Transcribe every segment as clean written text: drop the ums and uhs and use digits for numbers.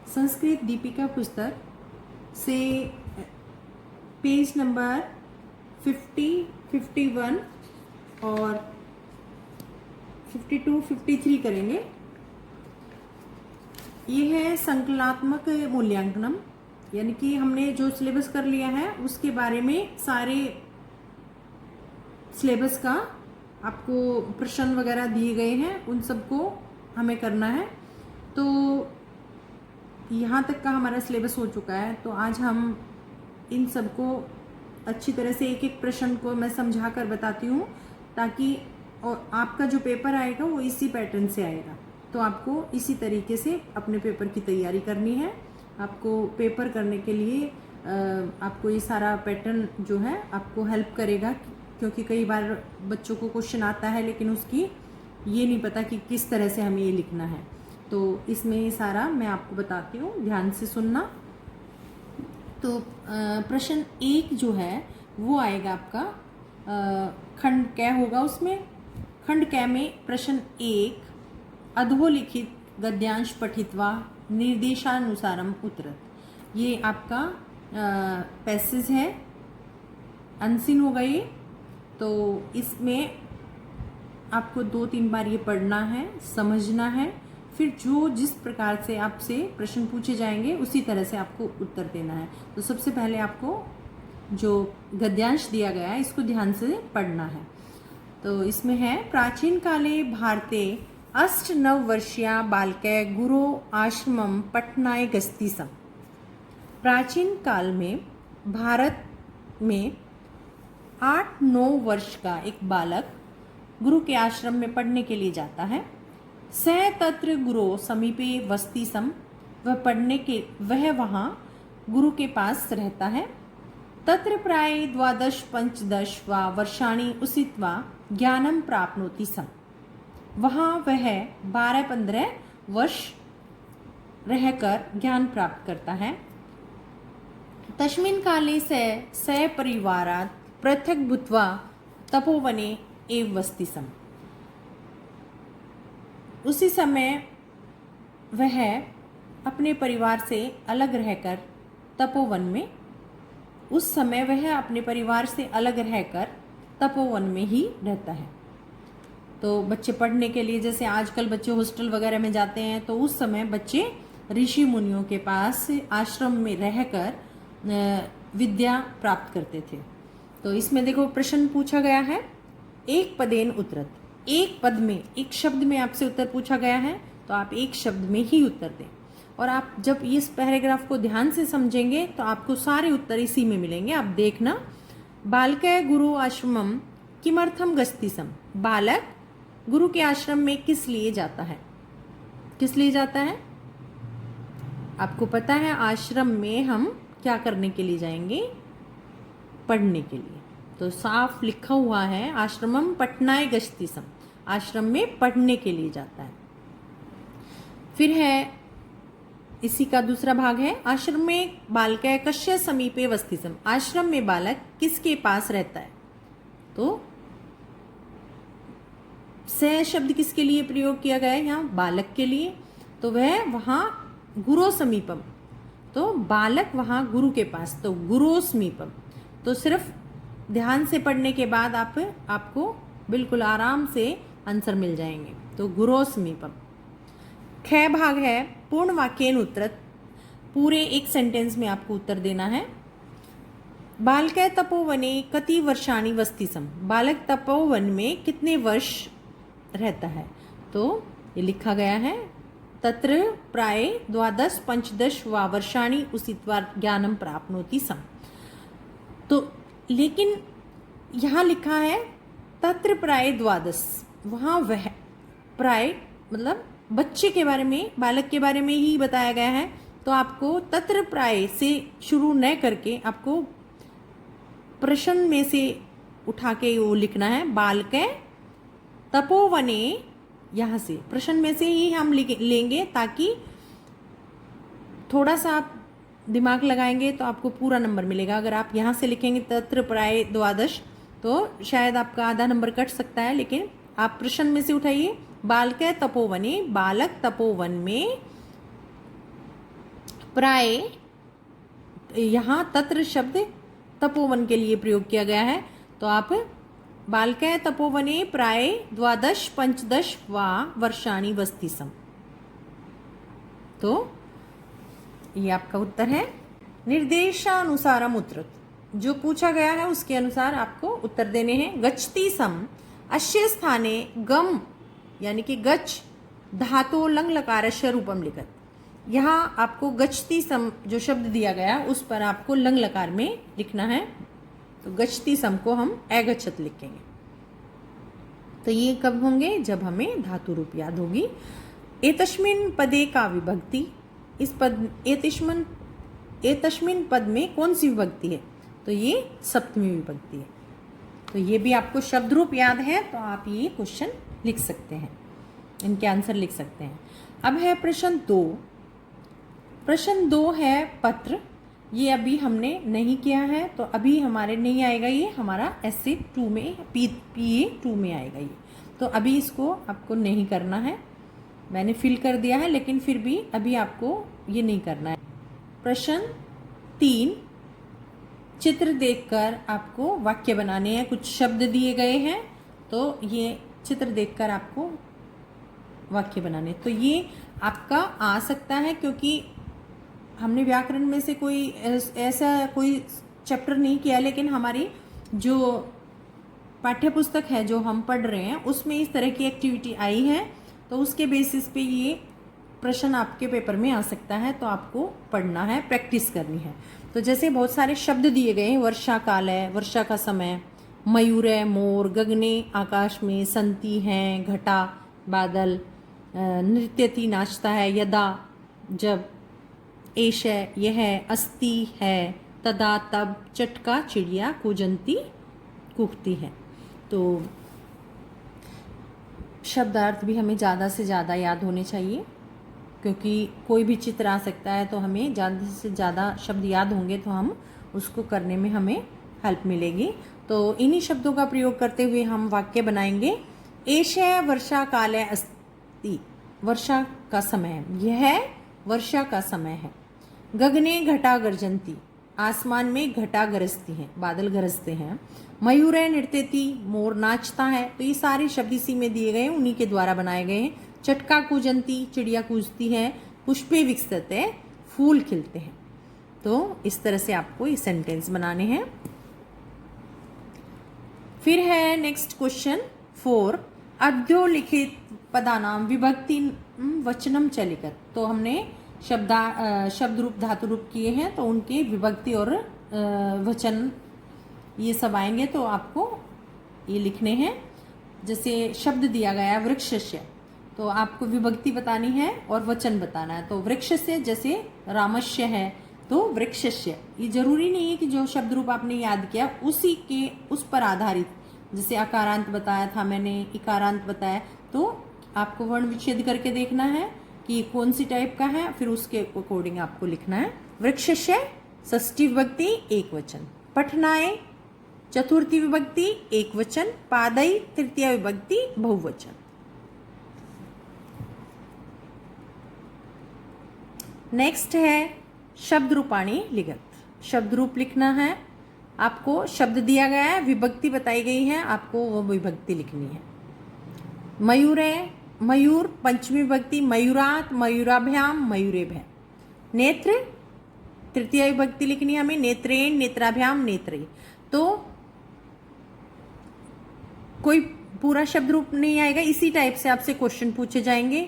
संस्कृत दीपिका पुस्तक से page number 50, 51 और 52, 53 करेंगे। ये है संकलनात्मक मूल्यांकनम, यानी कि हमने जो सिलेबस कर लिया है उसके बारे में सारे सिलेबस का आपको प्रश्न वगैरह दिए गए हैं, उन सबको हमें करना है। तो यहाँ तक का हमारा सिलेबस हो चुका है। तो आज हम इन सबको अच्छी तरह से एक एक प्रश्न को मैं समझा कर बताती हूँ, ताकि और आपका जो पेपर आएगा वो इसी पैटर्न से आएगा। तो आपको इसी तरीके से अपने पेपर की तैयारी करनी है। आपको पेपर करने के लिए आपको ये सारा पैटर्न जो है आपको हेल्प करेगा, क्योंकि कई बार बच्चों को क्वेश्चन आता है लेकिन उसकी ये नहीं पता कि किस तरह से हमें ये लिखना है। तो इसमें ये सारा मैं आपको बताती हूँ, ध्यान से सुनना। तो प्रश्न 1 जो है वो आएगा आपका खंड कै होगा। उसमें खंड कै में प्रश्न 1, अधोलिखित गद्यांश पठित्वा निर्देशानुसारम उत्तरत। ये आपका पैसेज है, अनसीन होगा ये। तो इसमें आपको 2-3 बार ये पढ़ना है, समझना है, फिर जो जिस प्रकार से आपसे प्रश्न पूछे जाएंगे उसी तरह से आपको उत्तर देना है। तो सबसे पहले आपको जो गद्यांश दिया गया है इसको ध्यान से पढ़ना है। तो इसमें है, प्राचीन काले भारते 8-9 वर्षीया बालकै गुरो आश्रमम पठनाय गस्ति सम। प्राचीन काल में भारत में 8-9 वर्ष का एक बालक गुरु के आश्रम में पढ़ने के लिए जाता है। स तत्र गुरो समीपे वस्ति सम। वह वहाँ गुरु के पास रहता है। तत्र प्राय 12-15 वा वर्षाणि उषित्वा ज्ञानम प्राप्नोति सम। वहाँ वह 12-15 वर्ष रहकर ज्ञान प्राप्त करता है। तस्मिन् काले स परिवारात् पृथक् भूत्वा तपोवने एव वसति सम। उसी समय वह अपने परिवार से अलग रहकर तपोवन में तपोवन में ही रहता है। तो बच्चे पढ़ने के लिए, जैसे आजकल बच्चे हॉस्टल वगैरह में जाते हैं, तो उस समय बच्चे ऋषि मुनियों के पास आश्रम में रहकर विद्या प्राप्त करते थे। तो इसमें देखो प्रश्न पूछा गया है, एक पदेन उत्तरत। एक पद में, एक शब्द में आपसे उत्तर पूछा गया है, तो आप एक शब्द में ही उत्तर दें। और आप जब इस पैराग्राफ को ध्यान से समझेंगे तो आपको सारे उत्तर इसी में मिलेंगे। आप देखना, बालकै गुरु आश्रमम किमर्थम गस्ति सम। बालक गुरु के आश्रम में किस लिए जाता है? किस लिए जाता है? आपको पता है आश्रम में हम क्या करने के लिए जाएंगे? पढ़ने के लिए। तो साफ लिखा हुआ है, आश्रमम पठनाय गस्ति सम। आश्रम में पढ़ने के लिए जाता है। फिर है इसी का दूसरा भाग है, आश्रम में बालकै कस्य समीपे वसति सम। आश्रम में बालक किसके पास रहता है? तो स शब्द किसके लिए प्रयोग किया गया है? यहाँ बालक के लिए। तो वह वहाँ गुरो समीपम, तो बालक वहाँ गुरु के पास, तो गुरो समीपम। तो सिर्फ ध्यान से पढ़ने के बाद आपको बिल्कुल आराम से आंसर मिल जाएंगे। तो गुरो समीपम। ख भाग है, पूर्ण वाक्येन उत्तरत। पूरे एक सेंटेंस में आपको उत्तर देना है। बालकै तपोवने कति वर्षाणि वसति सम। बालक तपोवन में कितने वर्ष रहता है? तो ये लिखा गया है, तत्र प्राय 12-15 वा वर्षाणि उषित्वा ज्ञानम प्राप्नोति सम। तो लेकिन यहाँ लिखा है तत्र प्राय 12। वहाँ वह प्राय मतलब बच्चे के बारे में, बालक के बारे में ही बताया गया है। तो आपको तत्र प्राय से शुरू न करके आपको प्रश्न में से उठा के वो लिखना है, बालकै तपोवने। यहाँ से प्रश्न में से ही हम लेंगे, ताकि थोड़ा सा आप दिमाग लगाएंगे तो आपको पूरा नंबर मिलेगा। अगर आप यहाँ से लिखेंगे तत्र प्राय 12, तो शायद आपका आधा नंबर कट सकता है। लेकिन आप प्रश्न में से उठाइए, बालकै तपोवने। बालक तपोवन में प्राय, यहाँ तत्र शब्द तपोवन के लिए प्रयोग किया गया है, तो आप बालकः तपोवने प्राय 12-15 वा वर्षाणि वसति स्म। तो ये आपका उत्तर है। निर्देशानुसारम उत्तरत्, जो पूछा गया है उसके अनुसार आपको उत्तर देने हैं। गच्छति सम अस्य स्थाने गम यानी कि गच्छ धातो लंग लकारस्य रूपम लिखत। यहाँ आपको गच्छति सम जो शब्द दिया गया उस पर आपको लंग लकार में लिखना है। तो गच्छति सम को हम अगच्छत लिखेंगे। तो ये कब होंगे? जब हमें धातु रूप याद होगी। एतस्मिन् पदे का विभक्ति, इस पद एतस्मिन् पद में कौन सी विभक्ति है? तो ये सप्तमी विभक्ति है। तो ये भी आपको शब्द रूप याद है तो आप ये क्वेश्चन लिख सकते हैं, इनके आंसर लिख सकते हैं। अब है प्रश्न 2। प्रश्न 2 है पत्र। ये अभी हमने नहीं किया है तो अभी हमारे नहीं आएगा, ये हमारा ऐसे 2 में PA 2 में आएगा ये। तो अभी इसको आपको नहीं करना है, मैंने फिल कर दिया है, लेकिन फिर भी अभी आपको ये नहीं करना है। प्रश्न 3, चित्र देखकर आपको वाक्य बनाने हैं। कुछ शब्द दिए गए हैं तो ये चित्र देखकर आपको वाक्य बनाने। तो ये आपका आ सकता है क्योंकि हमने व्याकरण में से कोई ऐसा कोई चैप्टर नहीं किया, लेकिन हमारी जो पाठ्य पुस्तक है जो हम पढ़ रहे हैं उसमें इस तरह की एक्टिविटी आई है, तो उसके बेसिस पे ये प्रश्न आपके पेपर में आ सकता है। तो आपको पढ़ना है, प्रैक्टिस करनी है। तो जैसे बहुत सारे शब्द दिए गए हैं, वर्षा काल है, वर्षा का समय, मयूर है, मोर, गगने आकाश में, संती हैं, घटा बादल, नृत्यति नाचता है, यदा जब, एश है यह है, अस्ति है, तदा तब, चटका चिड़िया, कूजंती कूकती है। तो शब्दार्थ भी हमें ज़्यादा से ज़्यादा याद होने चाहिए क्योंकि कोई भी चित्र आ सकता है, तो हमें ज़्यादा से ज़्यादा शब्द याद होंगे तो हम उसको करने में हमें हेल्प मिलेगी। तो इन्हीं शब्दों का प्रयोग करते हुए हम वाक्य बनाएंगे। एष वर्षा काले अस्ति, वर्षा का समय, यह वर्षा का समय है। गगने घटा गर्जंती, आसमान में घटा गरजती हैं, बादल गरजते हैं। मयूर नृत्यति, मोर नाचता है। तो ये सारे शब्द इसी में दिए गए हैं, उन्हीं के द्वारा बनाए गए हैं। चटका कूजंती, चिड़िया कूजती है। पुष्पे विकसते, फूल खिलते हैं। तो इस तरह से आपको ये सेंटेंस बनाने हैं। फिर है नेक्स्ट क्वेश्चन 4, अध्योलिखित पदानाम विभक्ति वचनम च लिखत। तो हमने शब्द रूप धातु रूप किए हैं, तो उनके विभक्ति और वचन ये सब आएंगे। तो आपको ये लिखने हैं। जैसे शब्द दिया गया है वृक्षस्य, तो आपको विभक्ति बतानी है और वचन बताना है। तो वृक्षस्य जैसे रामस्य है तो वृक्षस्य, ये जरूरी नहीं है कि जो शब्द रूप आपने याद किया उसी के उस पर आधारित, जैसे अकारांत बताया था मैंने, इकारांत बताया, तो आपको वर्ण विच्छेद करके देखना है कि कौन सी टाइप का है, फिर उसके अकॉर्डिंग आपको लिखना है। वृक्षस्य षष्ठी विभक्ति एक वचन, पठनाय चतुर्थी विभक्ति एक वचन, पादई तृतीय विभक्ति बहुवचन। नेक्स्ट है शब्द रूपाणी लिखत। शब्द रूप लिखना है आपको। शब्द दिया गया है, विभक्ति बताई गई है, आपको वो विभक्ति लिखनी है। मयूर है, मयूर पंचमी विभक्ति, मयूरात, मयूराभ्याम, मयूरेभ्य। नेत्र तृतीय विभक्ति लिखनी है हमें, नेत्रेण, नेत्राभ्याम, नेत्रे। तो कोई पूरा शब्द रूप नहीं आएगा, इसी टाइप से आपसे क्वेश्चन पूछे जाएंगे,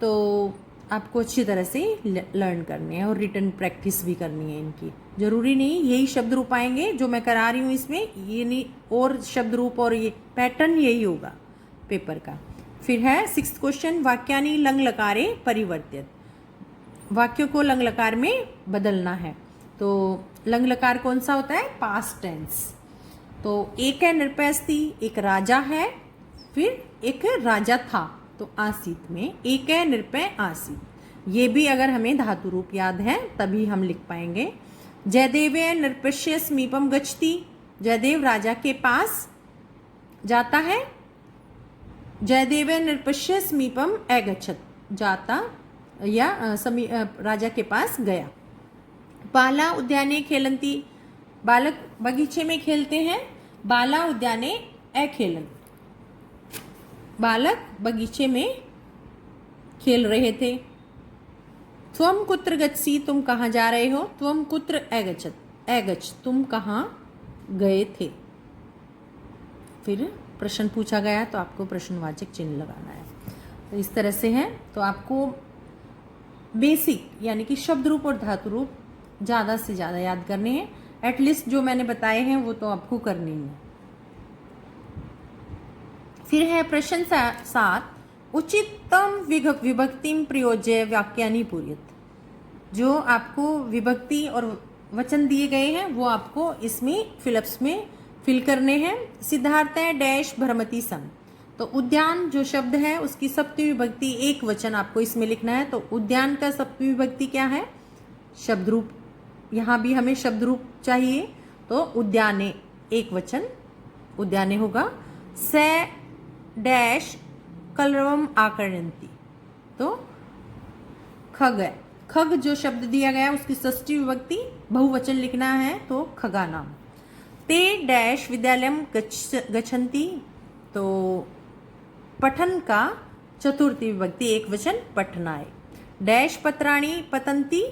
तो आपको अच्छी तरह से लर्न करनी है और रिटन प्रैक्टिस भी करनी है इनकी। जरूरी नहीं यही शब्द रूप आएंगे जो मैं करा रही हूँ इसमें, ये नहीं, और शब्द रूप और ये पैटर्न यही होगा पेपर का। फिर है 6th क्वेश्चन, वाक्यानि लंग लकारे परिवर्तित। वाक्यों को लंग लकार में बदलना है। तो लंग लकार कौन सा होता है? Past tense. तो एक है नृपस्ति, एक राजा है, फिर एक राजा था, तो आसीत में एक है नृपय आसीत। ये भी अगर हमें धातु रूप याद है तभी हम लिख पाएंगे। जयदेव नृपस्य समीपम गच्छति, जयदेव राजा के पास जाता है। जयदेव नृपस्य समीपम अगच्छत, जाता या राजा के पास गया। बाला उद्याने खेलंती, बालक बगीचे में खेलते हैं। बाला उद्याने अखेलन, बालक बगीचे में खेल रहे थे। त्वम कुत्र गच्छसि, तुम कहाँ जा रहे हो। त्वम कुत्र अगच्छत, अगच्छ, तुम कहाँ गए थे। फिर प्रश्न पूछा गया तो आपको प्रश्नवाचक चिन्ह लगाना है। तो इस तरह से है। तो आपको बेसिक यानी कि शब्द रूप और धातु रूप ज़्यादा से ज़्यादा याद करने हैं। एटलीस्ट जो मैंने बताए हैं वो तो आपको करनी है। फिर है प्रश्न 7, उचितम विभक्तिम प्रयोज्य वाक्यानि पूरयेत्। जो आपको विभक्ति और वचन दिए गए हैं वो आपको इसमें फिलअप्स में फिल करने हैं। सिद्धार्थ डैश भ्रमति सन, तो उद्यान जो शब्द है उसकी सप्तमी विभक्ति एक वचन आपको इसमें लिखना है। तो उद्यान का सप्तमी विभक्ति क्या है, शब्द रूप। यहाँ भी हमें शब्द रूप चाहिए, तो उद्याने एक वचन उद्याने होगा। से डैश कलरवम आकर्णयन्ति, तो खग है। खग जो शब्द दिया गया उसकी षष्ठी विभक्ति बहुवचन लिखना है, तो खगा नाम। ते डैश विद्यालयम गच्छन्ति, तो पठन का चतुर्थी विभक्ति एक वचन पठनाय। डैश पत्राणि पतन्ति,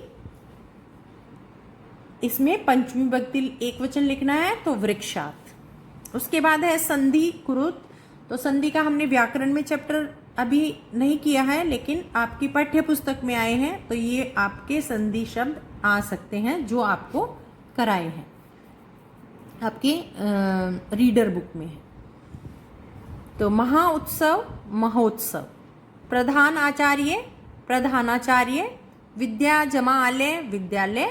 इसमें पंचमी विभक्ति एक वचन लिखना है, तो वृक्षात्। उसके बाद है संधि कुरुत, तो संधि का हमने व्याकरण में चैप्टर अभी नहीं किया है लेकिन आपकी पाठ्य पुस्तक में आए हैं, तो ये आपके संधि शब्द आ सकते हैं जो आपको कराए हैं, आपके रीडर बुक में है। तो महा उत्सव महोत्सव, प्रधान आचार्य प्रधानाचार्य, विद्या जमा आलय विद्यालय,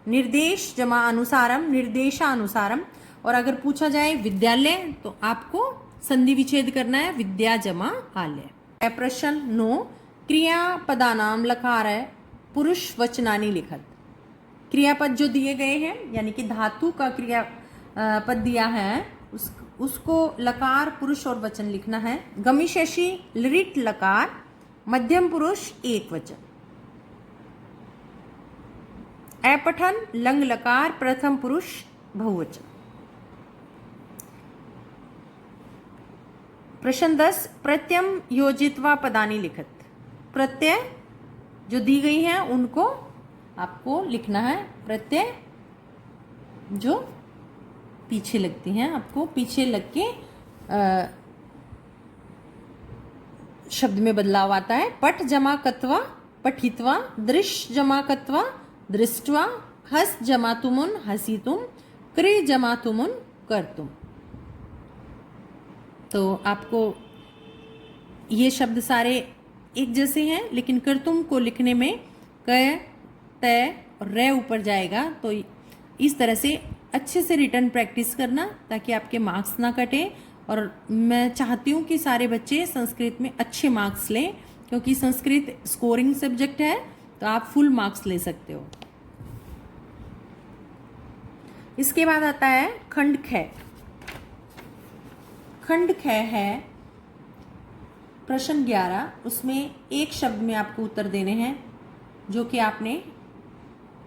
निर्देश जमा अनुसारम निर्देशानुसारम। और अगर पूछा जाए विद्यालय तो आपको संधि विच्छेद करना है, विद्या जमा आलय। प्रश्न 9, क्रियापदानाम लकार पुरुष वचनानि लिखत। क्रियापद जो दिए गए हैं यानी कि धातु का क्रिया पद दिया है उसको लकार पुरुष और वचन लिखना है। गमिष्यसि लिट लकार मध्यम पुरुष एक वचन। अपठन लंग लकार प्रथम पुरुष बहुवचन। प्रश्न 10, प्रत्यम योजित्वा पदानि लिखत। प्रत्यय जो दी गई है उनको आपको लिखना है। प्रत्यय जो पीछे लगती हैं, आपको पीछे लग के शब्द में बदलाव आता है। पठ जमा कत्वा पठित्वा, दृश्य जमा कत्वा दृष्ट्वा, हस जमा तुमुन हसीतुम, क्रि जमा तुमुन करतुम। तो आपको ये शब्द सारे एक जैसे हैं लेकिन कर्तुम को लिखने में क तय और रे ऊपर जाएगा। तो इस तरह से अच्छे से रिटर्न प्रैक्टिस करना ताकि आपके मार्क्स ना कटे। और मैं चाहती हूँ कि सारे बच्चे संस्कृत में अच्छे मार्क्स लें, क्योंकि संस्कृत स्कोरिंग सब्जेक्ट है तो आप फुल मार्क्स ले सकते हो। इसके बाद आता है खंड ख। खंड ख है प्रश्न 11, उसमें एक शब्द में आपको उत्तर देने हैं जो कि आपने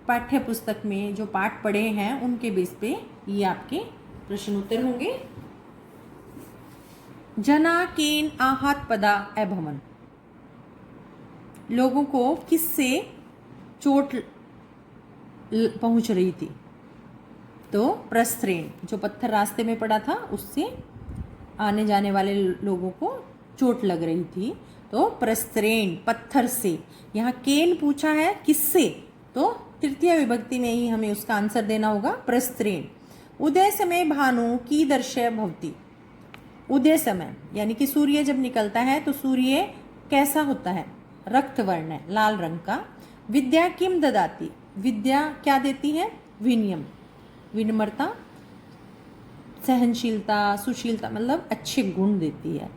पाठ्य पुस्तक में जो पाठ पढ़े हैं उनके बेस पे ये आपके प्रश्न उत्तर होंगे। जना केन आहत पदा अभमन, लोगों को किससे चोट पहुंच रही थी। तो प्रस्त्रेण, जो पत्थर रास्ते में पड़ा था उससे आने जाने वाले लोगों को चोट लग रही थी, तो प्रस्त्रेण पत्थर से। यहाँ केन पूछा है किससे, तो तृतीय विभक्ति में ही हमें उसका आंसर देना होगा, प्रस्त्रेण। उदय समय भानु की दर्शय भवती, उदय समय यानी कि सूर्य जब निकलता है तो सूर्य कैसा होता है, रक्त वर्ण है, लाल रंग का। विद्या किम ददाती, विद्या क्या देती है, विनियम, विनम्रता, सहनशीलता, सुशीलता, मतलब अच्छे गुण देती है।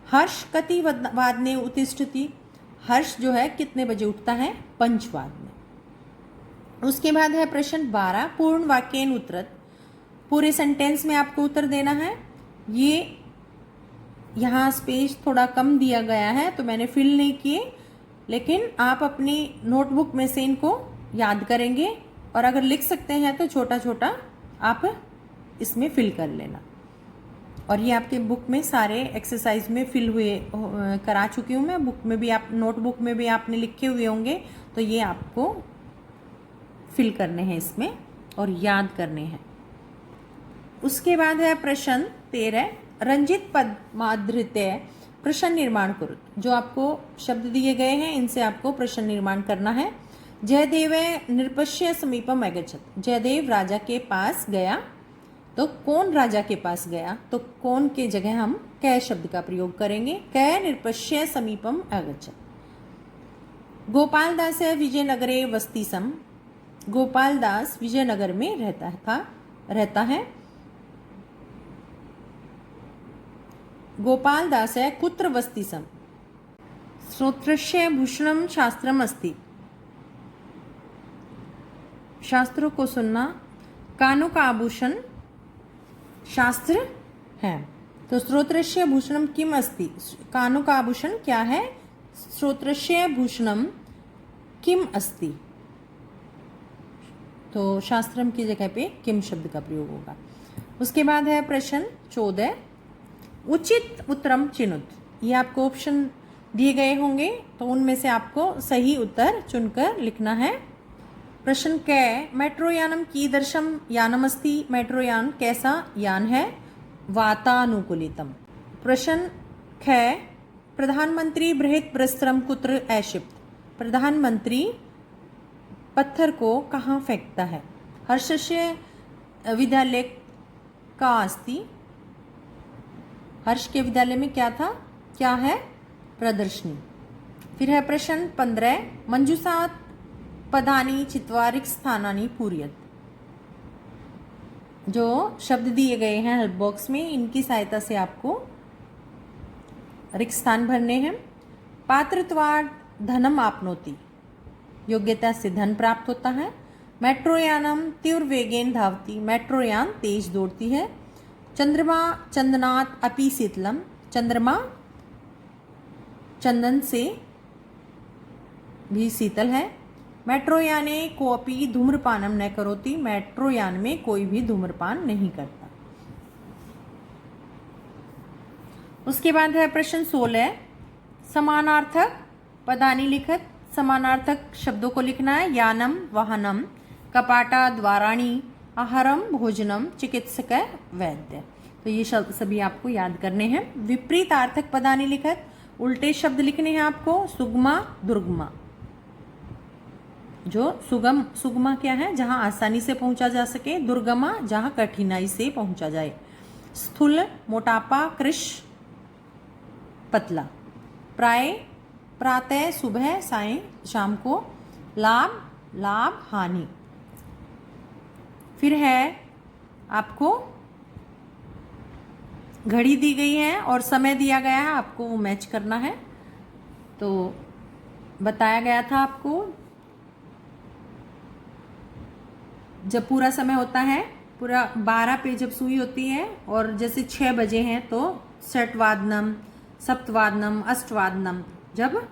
हर्ष कति वादने उत्तिष्ठति, हर्ष जो है कितने बजे उठता है, 5 वाद में। उसके बाद है प्रश्न 12, पूर्ण वाक्येन उत्तरत, पूरे सेंटेंस में आपको उत्तर देना है। ये यहाँ स्पेस थोड़ा कम दिया गया है तो मैंने फिल नहीं किए, लेकिन आप अपनी नोटबुक में से इनको याद करेंगे और अगर लिख सकते हैं तो छोटा छोटा आप इसमें फिल कर लेना। और ये आपके बुक में सारे एक्सरसाइज में फिल हुए करा चुकी हूँ मैं। बुक में भी आप नोटबुक में भी आपने लिखे हुए होंगे, तो ये आपको फिल करने हैं इसमें और याद करने हैं। उसके बाद है प्रश्न 13, रंजित पद्माधृत्य प्रश्न निर्माण करो। जो आपको शब्द दिए गए हैं इनसे आपको प्रश्न निर्माण करना है। जयदेव नृपस्य समीपम अगच्छत, जयदेव राजा के पास गया। तो कौन राजा के पास गया, तो कौन के जगह हम कै शब्द का प्रयोग करेंगे। कै नृपस्य समीपम अगच्छत। गोपाल दास विजयनगरे वस्ति सम, गोपाल दास विजयनगर में रहता है। गोपाल दास कुत्र वस्ति सम, श्रोत्रस्य भूषणम शास्त्रम अस्ति, शास्त्रों को सुनना कानों का आभूषण शास्त्र है। तो श्रोत्रस्य भूषणम किम अस्ति, कानों का आभूषण क्या है। श्रोत्रस्य भूषणम किम अस्ति, तो शास्त्रम की जगह पे किम शब्द का प्रयोग होगा। उसके बाद है प्रश्न 14, उचित उत्तरम चिनुत। ये आपको ऑप्शन दिए गए होंगे, तो उनमें से आपको सही उत्तर चुनकर लिखना है। प्रश्न कै, मेट्रो यानम कीदर्शम यानम अस्ति, मेट्रो यान कैसा यान है। वातानुकूलितम। प्रश्न ख, प्रधानमंत्री बृहत् प्रस्त्रम कुत्र ऐक्षिप्त, प्रधानमंत्री पत्थर को कहाँ फेंकता है। हर्षस्य विद्यालय का अस्ति, हर्ष के विद्यालय में क्या था, क्या है, प्रदर्शनी। फिर है प्रश्न 15, मंजूषा पदानी चित्वारिक स्थानानि पूर्यत। जो शब्द दिए गए हैं हेल्प बॉक्स में, इनकी सहायता से आपको रिक्त स्थान भरने हैं। पात्रत्वात् धनम आपनोति, योग्यता से धन प्राप्त होता है। मेट्रोयानम तीव्र वेगेन धावती, मेट्रोयान तेज दौड़ती है। चंद्रमा चंदनात् अपि शीतलम, चंद्रमा चंदन से भी शीतल है। मेट्रोयाने कोपि धूम्रपानम न करोति, मेट्रोयान में कोई भी धूम्रपान नहीं करता। उसके बाद है प्रश्न 16, समानार्थक पदानि लिखत। समानार्थक शब्दों को लिखना है। यानम वाहनम, कपाटा द्वाराणी, आहारम भोजनम, चिकित्सक वैद्य। तो ये शब्द सभी आपको याद करने हैं। विपरीतार्थक पदानि लिखत, उल्टे शब्द लिखने हैं आपको। सुगमा दुर्गमा, जो सुगमा क्या है, जहां आसानी से पहुंचा जा सके। दुर्गमा, जहां कठिनाई से पहुंचा जाए। स्थूल मोटापा, कृश पतला। प्राय प्रातः सुबह, साय शाम को। लाभ लाभ हानि। फिर है आपको घड़ी दी गई है और समय दिया गया है, आपको वो मैच करना है। तो बताया गया था आपको, जब पूरा समय होता है, पूरा 12 पे जब सुई होती है और जैसे 6 बजे हैं तो षटवादनम, सप्तवादनम, अष्टवादनम। जब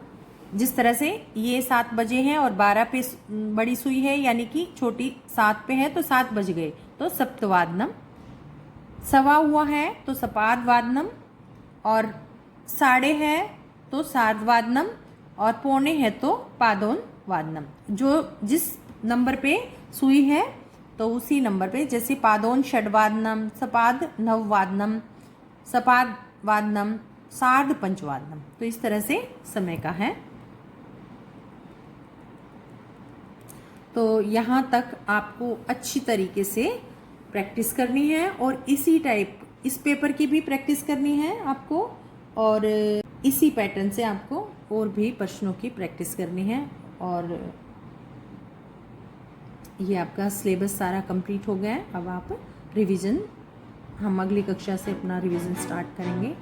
जिस तरह से ये 7 बजे हैं और 12 पे बड़ी सुई है, यानी कि छोटी 7 पे है तो 7 बज गए, तो सप्तवादनम। सवा हुआ है तो सपादवादनम, और साढ़े है तो सार्धवादनम, और पौने है तो पादोन वादनम। जो जिस नंबर पे सुई है तो उसी नंबर पे, जैसे पादोन षड्वादनम, सपाद नववादनम, सपाद वादनम, सार्ध पंचवादनम। तो इस तरह से समय का है। तो यहाँ तक आपको अच्छी तरीके से प्रैक्टिस करनी है और इसी टाइप इस पेपर की भी प्रैक्टिस करनी है आपको, और इसी पैटर्न से आपको और भी प्रश्नों की प्रैक्टिस करनी है। और ये आपका सिलेबस सारा कंप्लीट हो गया है। अब आप रिवीजन, हम अगली कक्षा से अपना रिवीजन स्टार्ट करेंगे।